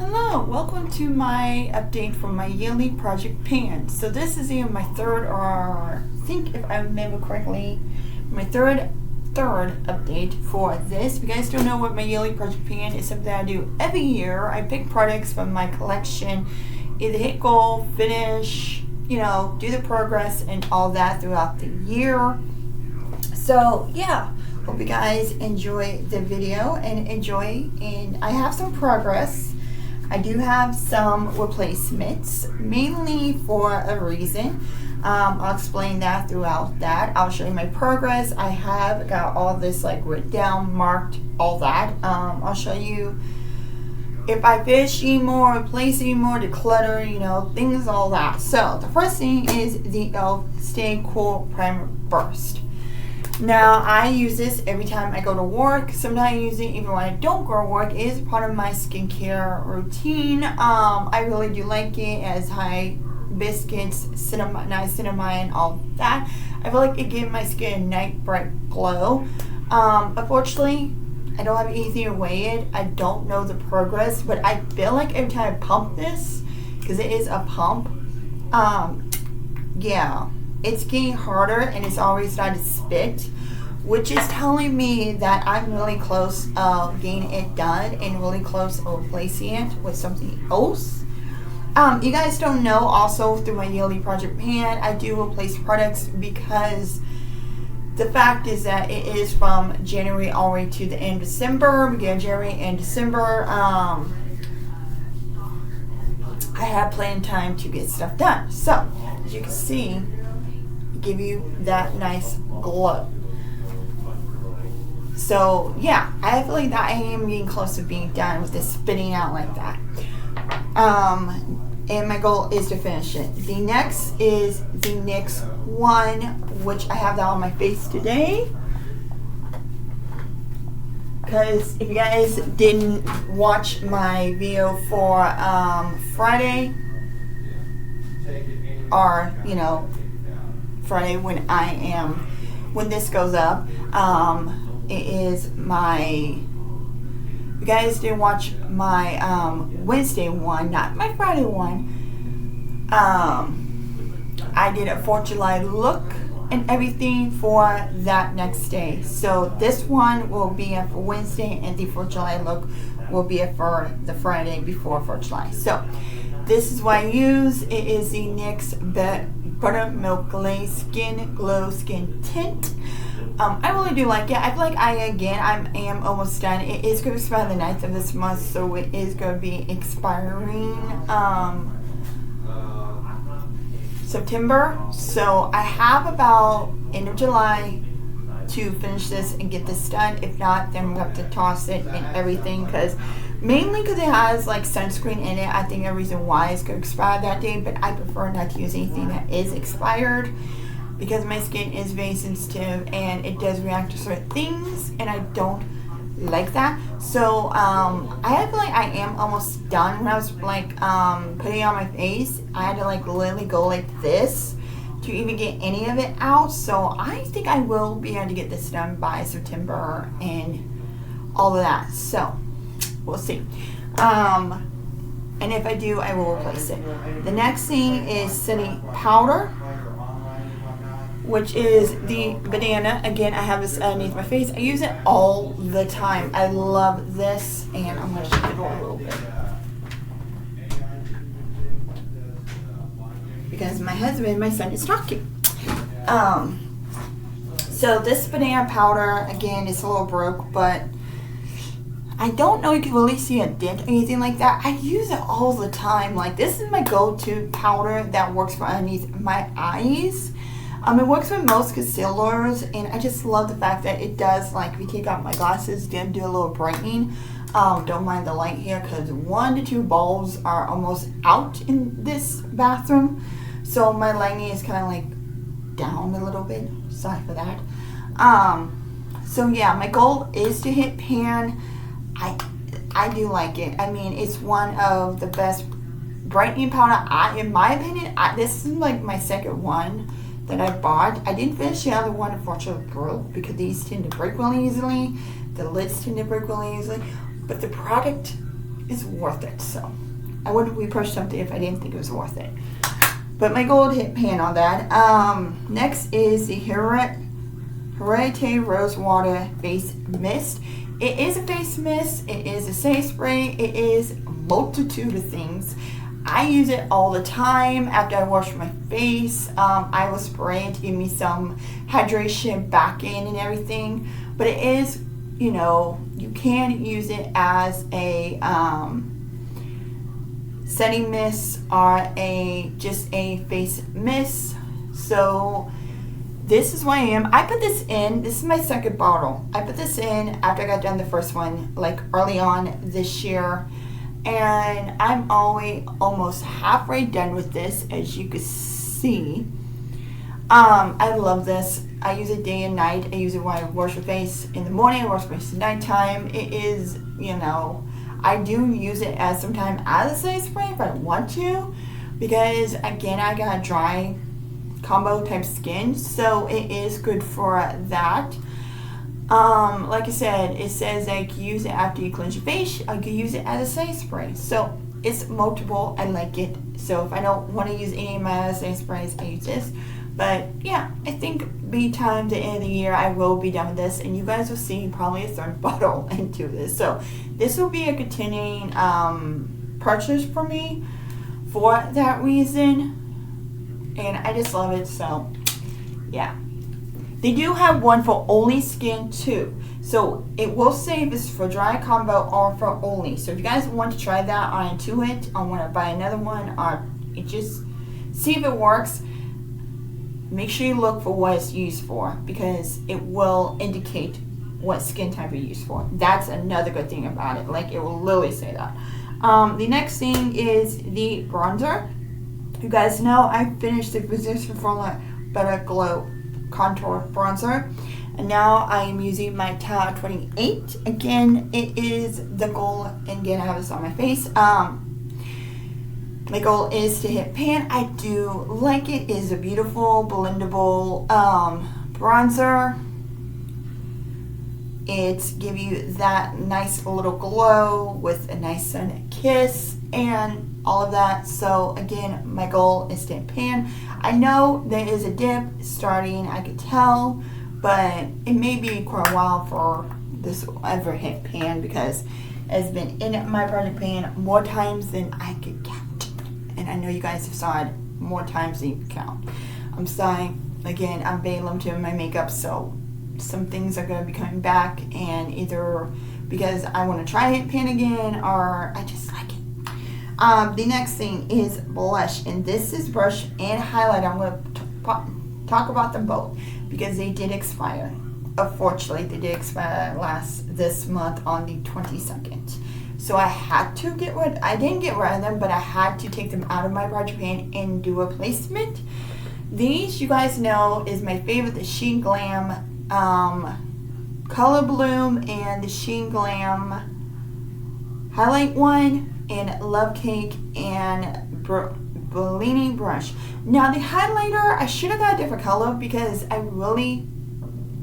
Hello, welcome to my update from my yearly project pan. So this is either my third or I think if I remember correctly, my third update for this. If you guys don't know what my yearly project pan is, something I do every year. I pick products from my collection, either hit goal, finish, do the progress and all that throughout the year. So yeah, hope you guys enjoy the video and I have some progress. I do have some replacements, mainly for a reason. I'll explain that throughout that. I'll show you my progress. I have got all this written down, marked, all that. I'll show you if I fish anymore, replace anymore, declutter, things, all that. So the first thing is the Stay Cool Primer Burst. Now, I use this every time I go to work. Sometimes I use it even when I don't go to work. It is part of my skincare routine. I really do like it as high biscuits, niacinamide, all that. I feel like it gives my skin a nice bright glow. Unfortunately, I don't have anything to weigh it. I don't know the progress, but I feel like every time I pump this, because it is a pump, yeah, it's getting harder and it's always starting to spit, which is telling me that I'm really close of getting it done and really close of replacing it with something else. You guys don't know, also through my yearly project pan, I do replace products because the fact is that it is from January all the way to the end of December, beginning of January and December. I have plenty of time to get stuff done. So, as you can see, give you that nice glow. So yeah, I feel like that I am getting close to being done with this spitting out like that. And my goal is to finish it. The next is the NYX one, which I have that on my face today. Because if you guys didn't watch my video for Friday, or Friday when this goes up, it is you guys didn't watch my Wednesday one, not my Friday one. I did a 4th of July look and everything for that next day. So this one will be for Wednesday and the 4th of July look will be for the Friday before 4th of July. So this is what I use. It is the NYX Buttermilk Glaze Skin Glow Skin Tint. I really do like it. I feel like I am almost done. It is going to expire the 9th of this month, so it is going to be expiring September. So I have about end of July to finish this and get this done. If not, then we'll have to toss it and everything, mainly because it has sunscreen in it. I think the reason why it's going to expire that day, but I prefer not to use anything that is expired because my skin is very sensitive and it does react to certain things and I don't like that. So I feel like I am almost done. When I was putting it on my face, I had to literally go like this to even get any of it out. So I think I will be able to get this done by September and all of that. So we'll see. And if I do, I will replace it. The next thing is setting powder, which is the banana. Again, I have this underneath my face. I use it all the time. I love this, and I'm going to shift it a little bit because my husband and my son is talking. So this banana powder, again, it's a little broke, but I don't know, you can really see a dent or anything like that. I use it all the time. This is my go-to powder that works for underneath my eyes. It works with most concealers, and I just love the fact that it does, if you take out my glasses, then do a little brightening. Don't mind the light here because 1 to 2 bulbs are almost out in this bathroom. So my lighting is kind of down a little bit. Sorry for that. So yeah, my goal is to hit pan. I do like it. I mean, it's one of the best brightening powder. In my opinion, this is my second one that I bought. I didn't finish the other one, unfortunately, broke because these tend to break really easily. The lids tend to break really easily. But the product it's worth it. So I wouldn't repurchase something if I didn't think it was worth it. But my gold hit pan on that. Next is the Hereditary Rose Water Face Mist. It is a face mist. It is a face spray. It is a multitude of things. I use it all the time after I wash my face. I will spray it to give me some hydration back in and everything. But it is, you know, you can use it as a setting mist or just a face mist. So this is what I am. I put this in. This is my second bottle. I put this in after I got done the first one, like early on this year. And I'm almost halfway done with this, as you can see. I love this. I use it day and night. I use it when I wash my face in the morning, I wash my face at nighttime. It is, you know, I do use it as sometimes as a setting spray if I want to, because again, I got dry combo type skin, so it is good for that. Like I said, it says I can use it after you cleanse your face. I can use it as a setting spray. So it's multiple. I like it. So if I don't want to use any of my other setting sprays, I use this. But yeah, I think by time the end of the year, I will be done with this, and you guys will see probably a third bottle into this. So this will be a continuing purchase for me for that reason, and I just love it. So yeah. They do have one for oily skin too. So it will say if it's for dry combo or for oily. So if you guys want to try that on Intuit, I want to buy another one, or it just see if it works. Make sure you look for what it's used for, because it will indicate what skin type you're used for. That's another good thing about it. Like, it will literally say that. The next thing is the bronzer. You guys know I finished the Physicians Formula Better Glow Contour Bronzer, and now I am using my Tau 28. Again, it is the goal, and again, I have this on my face. My goal is to hit pan. I do like it. It is a beautiful blendable bronzer. It's give you that nice little glow with a nice sun kiss and all of that. So again, my goal is to hit pan. I know there is a dip starting, I could tell, but it may be quite a while for this will ever hit pan, because it's been in my project pan more times than I could count. And I know you guys have saw it more times than you can count. I'm sorry, again, I'm very limited in my makeup, so some things are going to be coming back, and either because I want to try hit pan again, or I just like it. The next thing is blush, and this is brush and highlight. I'm going to talk about them both because they did expire. Unfortunately, they did expire this month on the 22nd. So I had to get rid. I didn't get rid of them, but I had to take them out of my project pan and do a placement. These, you guys know, is my favorite, the Sheen Glam Color Bloom and the Sheen Glam Highlight one, and Love Cake and Bellini Brush. Now the highlighter, I should have got a different color because I really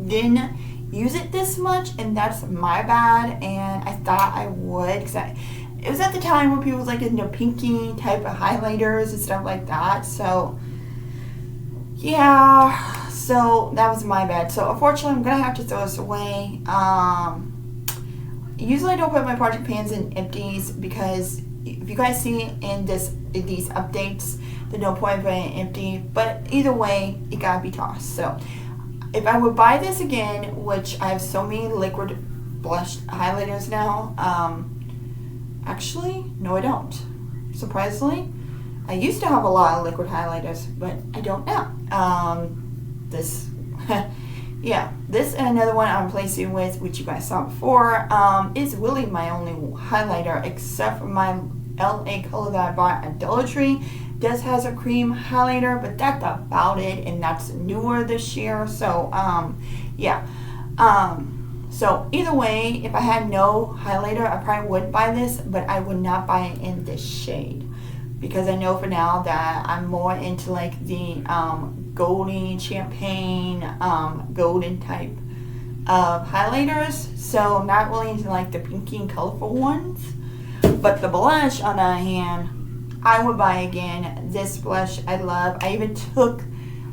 didn't use it this much, and that's my bad, and I thought I would, because it was at the time when people was like into pinky type of highlighters and stuff like that. So yeah, so that was my bad. So unfortunately, I'm gonna have to throw this away. Usually I don't put my project pans in empties, because if you guys see in these updates, there's no point in putting it empty, but either way, it gotta be tossed. So if I would buy this again, which I have so many liquid blush highlighters now, actually, no I don't. Surprisingly, I used to have a lot of liquid highlighters, but I don't now. This yeah, this and another one I'm placing with, which you guys saw before, is really my only highlighter, except for my LA color that I bought at Dollar Tree. Does has a cream highlighter, but that's about it, and that's newer this year. So yeah, so either way, if I had no highlighter, I probably would buy this, but I would not buy it in this shade, because I know for now that I'm more into like the golden champagne, golden type of highlighters. So I'm not really into like the pinky and colorful ones. But the blush, on the other hand, I would buy again. This blush I love. I even took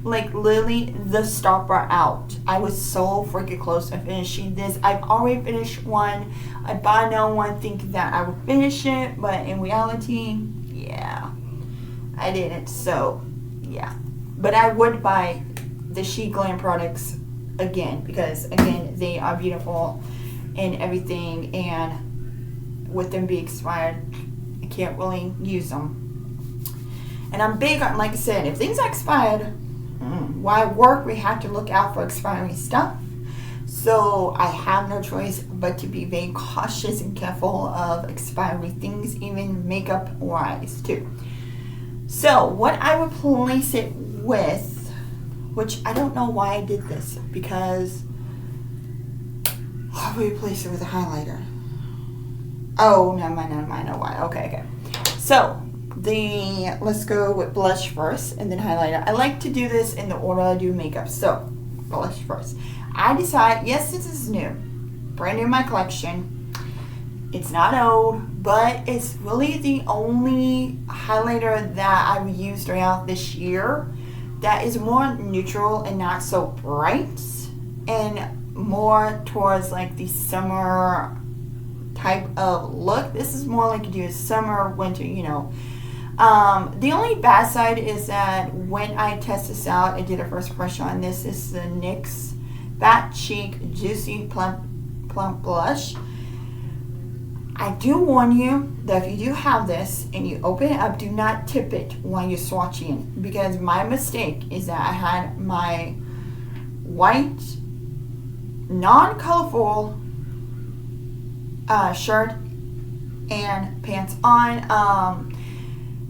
like literally the stopper out. I was so freaking close to finishing this. I've already finished one. I bought no one thinking that I would finish it, but in reality, yeah, I didn't. So yeah, but I would buy the She Glam products again because again they are beautiful and everything, and with them being expired, I can't really use them. And I'm big on, like I said, if things are expired, why work? We have to look out for expiring stuff. So I have no choice but to be very cautious and careful of expiring things, even makeup wise too. So what I would place it with, which I don't know why I did this, because how would we place it with a highlighter? Oh, never mind, I know why. Okay. So let's go with blush first and then highlighter. I like to do this in the order I do makeup. So blush first. I decide, yes, this is new, brand new in my collection. It's not old, but it's really the only highlighter that I've used throughout this year that is more neutral and not so bright and more towards like the summer type of look. This is more like you do summer, winter, you know. The only bad side is that when I test this out, I did a first brush on this. This is the NYX Fat Cheek Juicy Plump Blush. I do warn you that if you do have this and you open it up, do not tip it while you're swatching, because my mistake is that I had my white non-colorful shirt and pants on,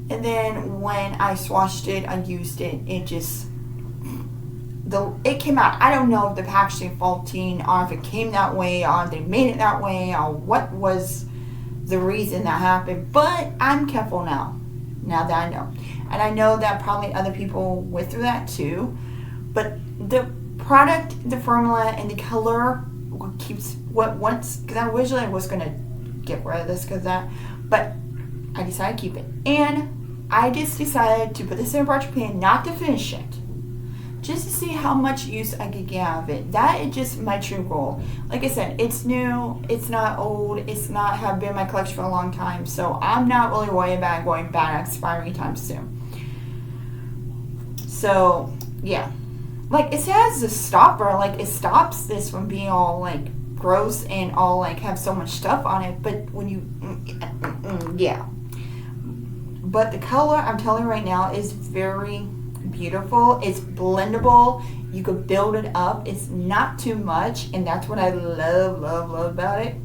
and then when I swatched it, I used it, it came out. I don't know if the packaging faulting or if it came that way or they made it that way or what was the reason that happened, but I'm careful now that I know. And I know that probably other people went through that too, but the product, the formula, and the color keeps because I originally was going to get rid of this because that, but I decided to keep it. And I just decided to put this in a project pan, not to finish it, just to see how much use I could get out of it. That is just my true goal. Like I said, it's new, it's not old, it's not have been in my collection for a long time, so I'm not really worried about going bad at expiring time soon. So yeah, like it has a stopper, like it stops this from being all like gross and all like have so much stuff on it, but when you yeah, but the color, I'm telling you right now, is very beautiful. It's blendable. You could build it up. It's not too much, and that's what I love about it.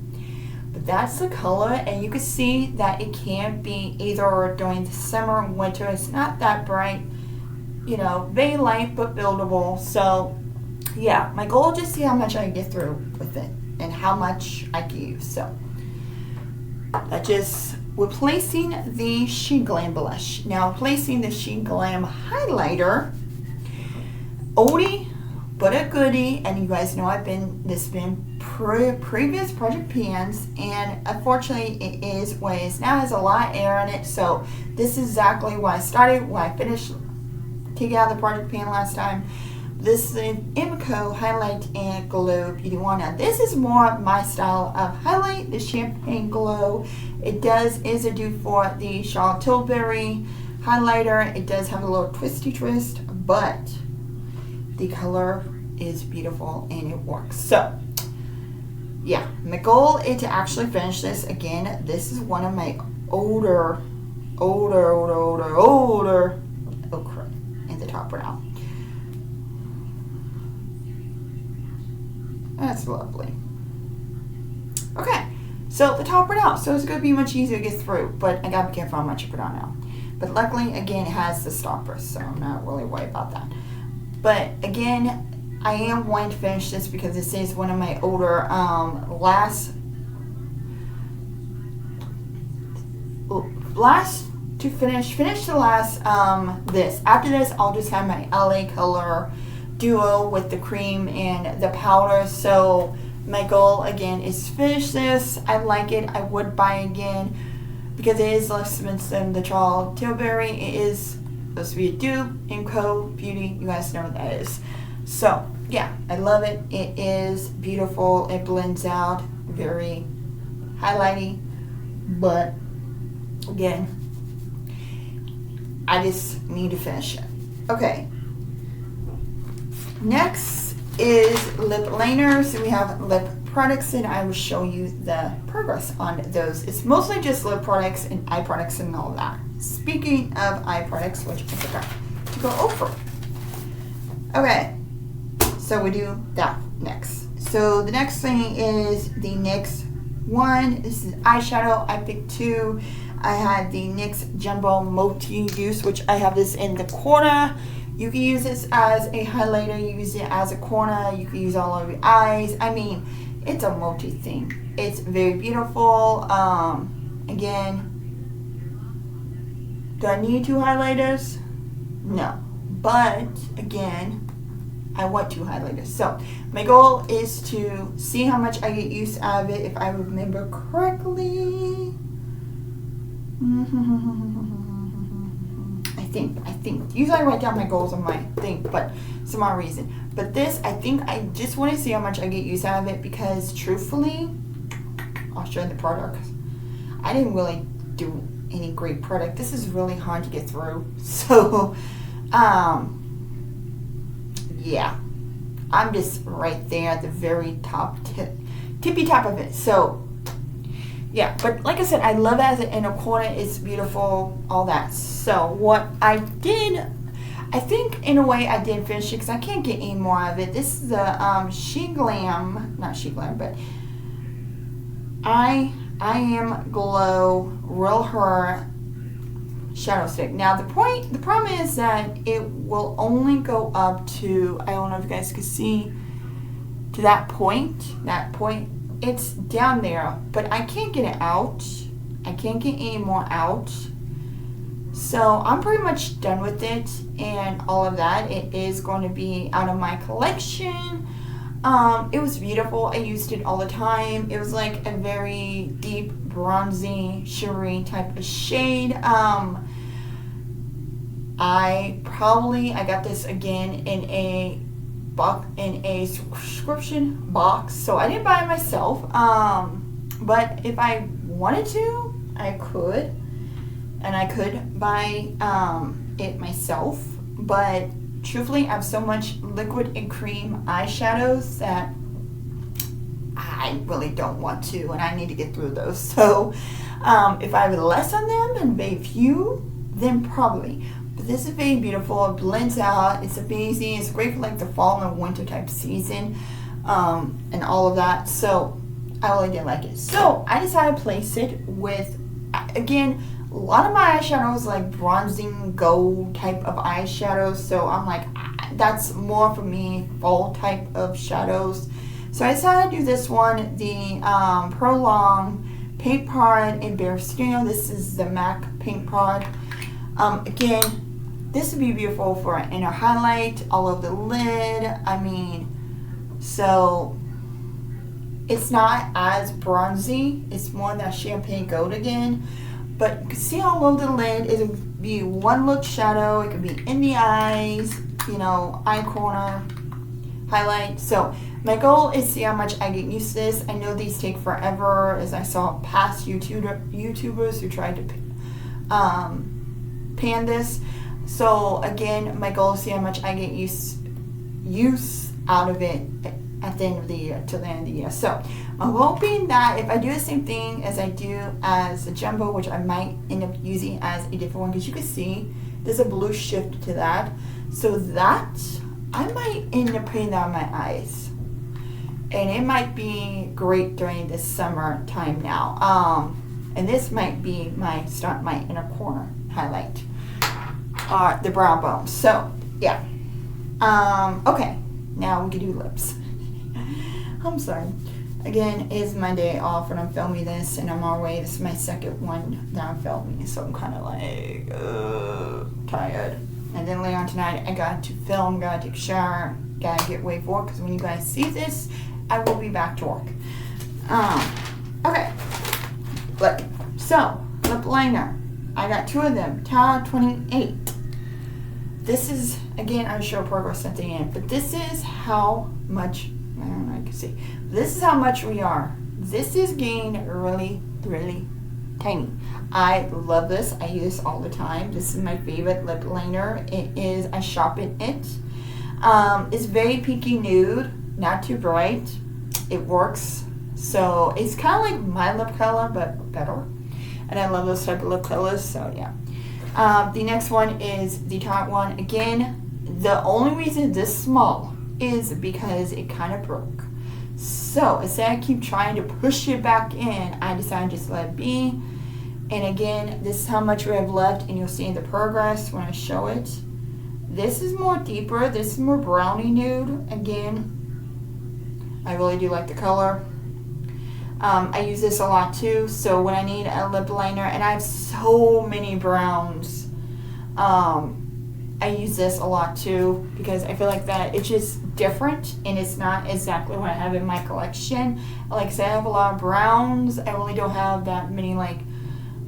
But that's the color, and you can see that it can be either during the summer and winter. It's not that bright, you know, very light but buildable. So yeah, my goal is just to see how much I can get through with it and how much I can use. So that just replacing the She Glam blush. Now placing the She Glam highlighter, oldie but a goodie, and you guys know this has been previous project pans, and unfortunately it is what it is now. It has a lot of air in it, so this is exactly what I started when I finished taking out the project pan last time. This is an Imco Highlight and Glow Beauty One. Now this is more my style of highlight, the Champagne Glow. It is a dupe for the Charlotte Tilbury highlighter. It does have a little twisty twist, but the color is beautiful and it works. So yeah, my goal is to actually finish this. Again, this is one of my older, oh crap, and the top right now. That's lovely. Okay, so the top right out, so it's going to be much easier to get through, but I got to be careful how much I put on now. But luckily, again, it has the stopper, so I'm not really worried about that. But again, I am wanting to finish this because this is one of my older finish the last this. After this, I'll just have my LA Color Duo with the cream and the powder. So my goal again is to finish this. I like it. I would buy again. because it is less expensive than the Charlotte Tilbury. It is supposed to be a dupe. Inco Beauty, you guys know what that is. So yeah, I love it. It is beautiful. It blends out, very highlighty, but again, I just need to finish it. Okay, next is lip liners. So we have lip products, and I will show you the progress on those. It's mostly just lip products and eye products and all that. Speaking of eye products, which I forgot to go over. Okay, so we do that next. So the next thing is the NYX one. This is eyeshadow. I picked two. I had the NYX Jumbo Multi-Use, which I have this in the corner. You can use this as a highlighter. You use it as a corner. You can use it all over your eyes. I mean, it's a multi thing. It's very beautiful. Again, do I need two highlighters? No. But again, I want two highlighters. So my goal is to see how much I get use out of it, if I remember correctly. I think. Usually I write down my goals on my thing, but some odd reason. But this, I think I just want to see how much I get use out of it, because truthfully, I'll show you the product. I didn't really do any great product. This is really hard to get through. So, yeah. I'm just right there at the very top, tippy top of it. So, yeah, but like I said, I love it as an inner corner. It's beautiful, all that. So what I did, I think in a way I did finish it because I can't get any more of it. This is the She Glam, not She Glam, but I Am Glow Real Her Shadow Stick. Now the problem is that it will only go up to, I don't know if you guys can see, to that point. It's down there, but I can't get it out. I can't get any more out. So I'm pretty much done with it and all of that. It is going to be out of my collection. It was beautiful. I used it all the time. It was like a very deep, bronzy, shimmery type of shade. I got this again in a subscription box, so I didn't buy it myself, but if I wanted to, I could buy it myself. But truthfully, I have so much liquid and cream eyeshadows that I really don't want to, and I need to get through those. So if I have less on them and very few, then probably. But this is very beautiful. It blends out. It's amazing. It's great for like the fall and winter type season, and all of that. So I really did like it. So I decided to place it with, again, a lot of my eyeshadows like bronzing gold type of eyeshadows. So I'm like, that's more for me, fall type of shadows. So I decided to do this one, the Prolong Paint Pod in Bare Steel. This is the MAC Paint Pod. Again, this would be beautiful for an inner highlight all over the lid. I mean, so it's not as bronzy. It's more that champagne gold again. But you can see all over the lid. It would be one look shadow. It could be in the eyes, eye corner, highlight. So my goal is to see how much I get used to this. I know these take forever, as I saw past YouTubers who tried to pan this. So again, my goal is to see how much I get use out of it at the end of the year, till the end of the year. So I'm hoping that if I do the same thing as I do as the Jumbo, which I might end up using as a different one, because you can see there's a blue shift to that, so that I might end up putting that on my eyes, and it might be great during this summer time now. And this might be my inner corner highlight, the brow bone. So yeah. Okay, now we can do lips. I'm sorry. Again, it's my day off and I'm filming this, and I'm already, this is my second one that I'm filming, so I'm kind of like tired. And then later on tonight, I got to film, got to take a shower, got to get ready for work, because when you guys see this, I will be back to work. Okay. But, so, lip liner. I got 2 of them, Tau 28. This is, again, I'll show progress at the end, but this is how much, I don't know, I can see. This is how much we are. This is getting really, really tiny. I love this. I use this all the time. This is my favorite lip liner. It is, I shop in it. It's very pinky nude, not too bright. It works. So it's kind of like my lip color, but better. And I love those type of lip colors, so yeah. The next one is the top one. Again, the only reason this small is because it kind of broke. So instead I keep trying to push it back in, I decided to just let it be. And again, this is how much we have left, and you'll see in the progress when I show it. This is more deeper. This is more brownie nude. Again, I really do like the color. I use this a lot too, so when I need a lip liner, and I have so many browns, I use this a lot too, because I feel like that it's just different, and it's not exactly what I have in my collection. Like I said, I have a lot of browns. I really don't have that many like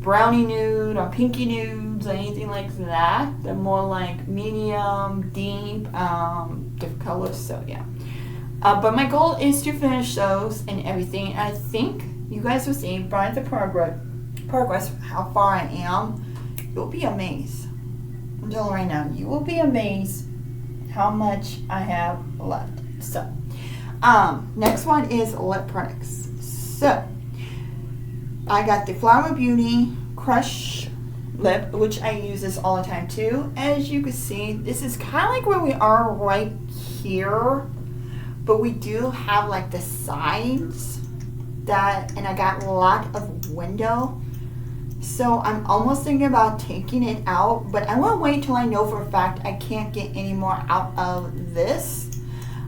brownie nude or pinky nudes or anything like that. They're more like medium, deep, different colors, so yeah. But my goal is to finish those and everything. I think you guys will see by the progress how far I am. You'll be amazed. I'm telling you right now, you will be amazed how much I have left. So, next one is lip products. So, I got the Flower Beauty Crush Lip, which I use this all the time too. As you can see, this is kind of like where we are right here. But we do have like the sides that, and I got a lot of window. So I'm almost thinking about taking it out, but I want to wait till I know for a fact I can't get any more out of this.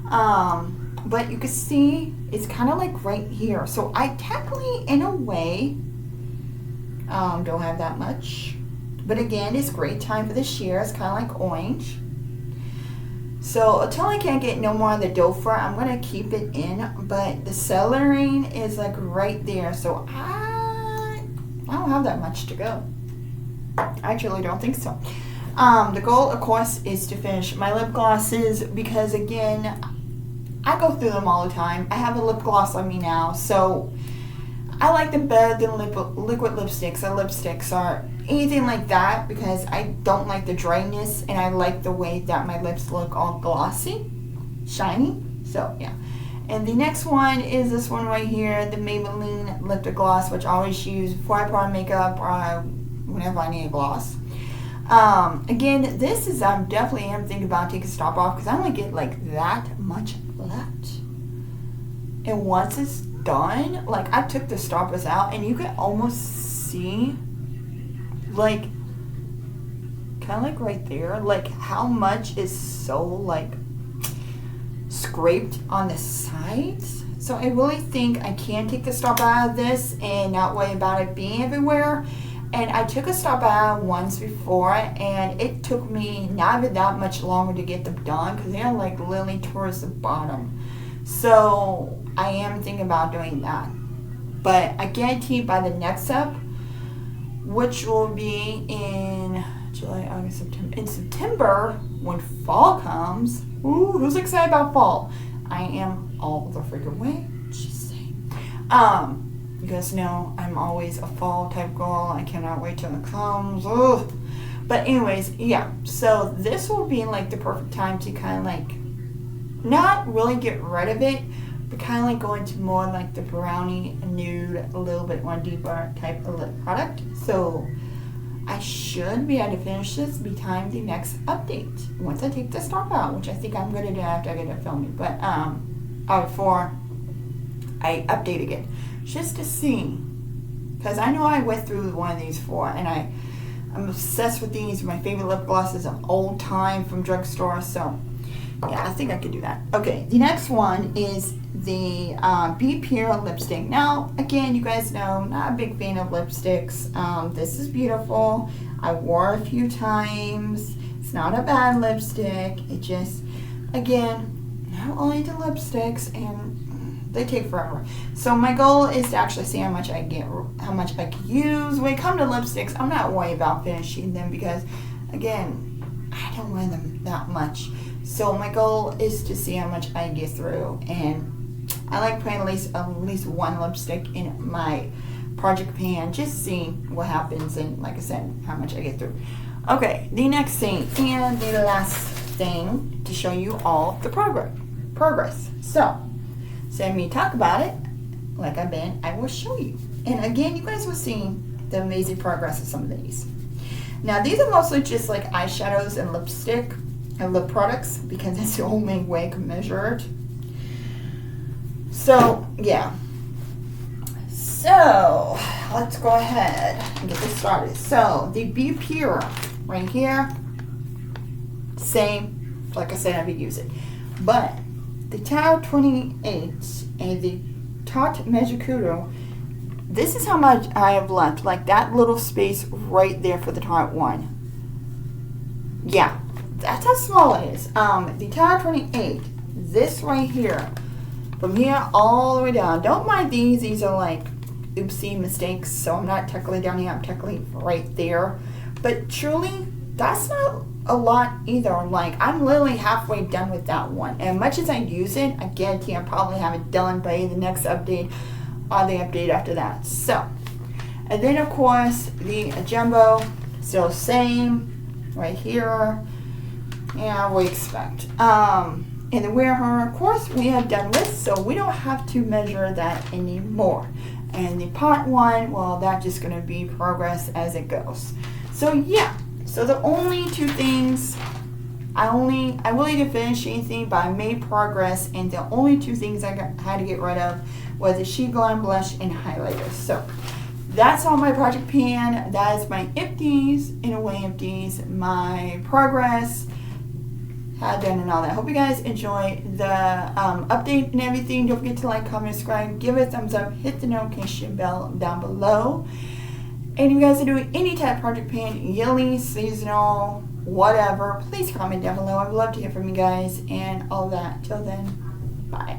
But you can see it's kind of like right here. So I technically, in a way, don't have that much. But again, it's great time for this year. It's kind of like orange. So until I can't get no more of the doe fur, I'm going to keep it in. But the celery is like right there. So I don't have that much to go. I actually don't think so. The goal, of course, is to finish my lip glosses. Because again, I go through them all the time. I have a lip gloss on me now. So I like them better than liquid lipsticks or lipsticks or anything like that, because I don't like the dryness, and I like the way that my lips look all glossy, shiny. So yeah. And the next one is this one right here, the Maybelline Lip Gloss, which I always use before I put on makeup or whenever I need a gloss. Again, this is definitely am thinking about taking a stop off, because I only get like that much left. And once it's done, like I took the stoppers out, and you can almost see like kind of like right there, like how much is so like scraped on the sides. So I really think I can take the stop out of this and not worry about it being everywhere. And I took a stop out once before, and it took me not even that much longer to get them done, because they're like literally towards the bottom. So I am thinking about doing that. But I guarantee by the next step, which will be in July, August, September. In September, when fall comes, ooh, who's excited about fall? I am all the freaking way. Just saying. You guys know I'm always a fall type girl. I cannot wait till it comes. Ugh. But anyways, yeah. So this will be like the perfect time to kind of like not really get rid of it, but kind of like go into more like the brownie nude, a little bit more deeper type of lip product. So I should be able to finish this by the next update, once I take the stop out, which I think I'm going to do after I get done filming. But before I update again, just to see, because I know I went through one of these before, and I'm obsessed with these. My favorite lip glosses of old time from drugstore. So yeah, I think I could do that. Okay, the next one is the Be Pure lipstick. Now, again, you guys know, not a big fan of lipsticks. This is beautiful. I wore it a few times. It's not a bad lipstick. It just, again, not only the lipsticks, and They take forever. So my goal is to actually see how much I get, how much I can use. When it comes to lipsticks, I'm not worried about finishing them because, again, I don't wear them that much. So my goal is to see how much I get through, and I like putting at least one lipstick in my project pan, just seeing what happens, and like I said, how much I get through. Okay, the next thing and the last thing to show you all the progress. So let me talk about it. Like I will show you. And again, you guys will see the amazing progress of some of these. Now, these are mostly just like eyeshadows and lipstick and lip products because that's the only way I can measure it. So, yeah. So, let's go ahead and get this started. So, the Be Pure right here, same, like I said, I would use it. But the Tau 28 and the Tarte Magicudo, this is how much I have left. Like that little space right there for the Tarte one. Yeah, that's how small it is. The Tau 28, this right here, from here all the way down. Don't mind these. These are like oopsie mistakes. So I'm not technically down here. I'm technically right there. But truly, that's not a lot either. Like, I'm literally halfway done with that one. And much as I use it, I guarantee I'll probably have it done by the next update or the update after that. So, and then of course, the Jumbo, still same, right here. Yeah, we expect. In the Wear Her, of course, we have done with, so we don't have to measure that anymore. And the Pot one, well, that's just going to be progress as it goes. So, yeah. So the only two things, I really didn't finish anything, but I made progress, and the only two things I had to get rid of was the Sheet Glam Blush and highlighter. So that's all my project pan. That is my empties, in a way empties, my progress, had done and all that. Hope you guys enjoy the update and everything. Don't forget to like, comment, subscribe, give it a thumbs up, hit the notification bell down below. And if you guys are doing any type of project pan, yearly, seasonal, whatever, please comment down below. I would love to hear from you guys and all that. Till then, bye.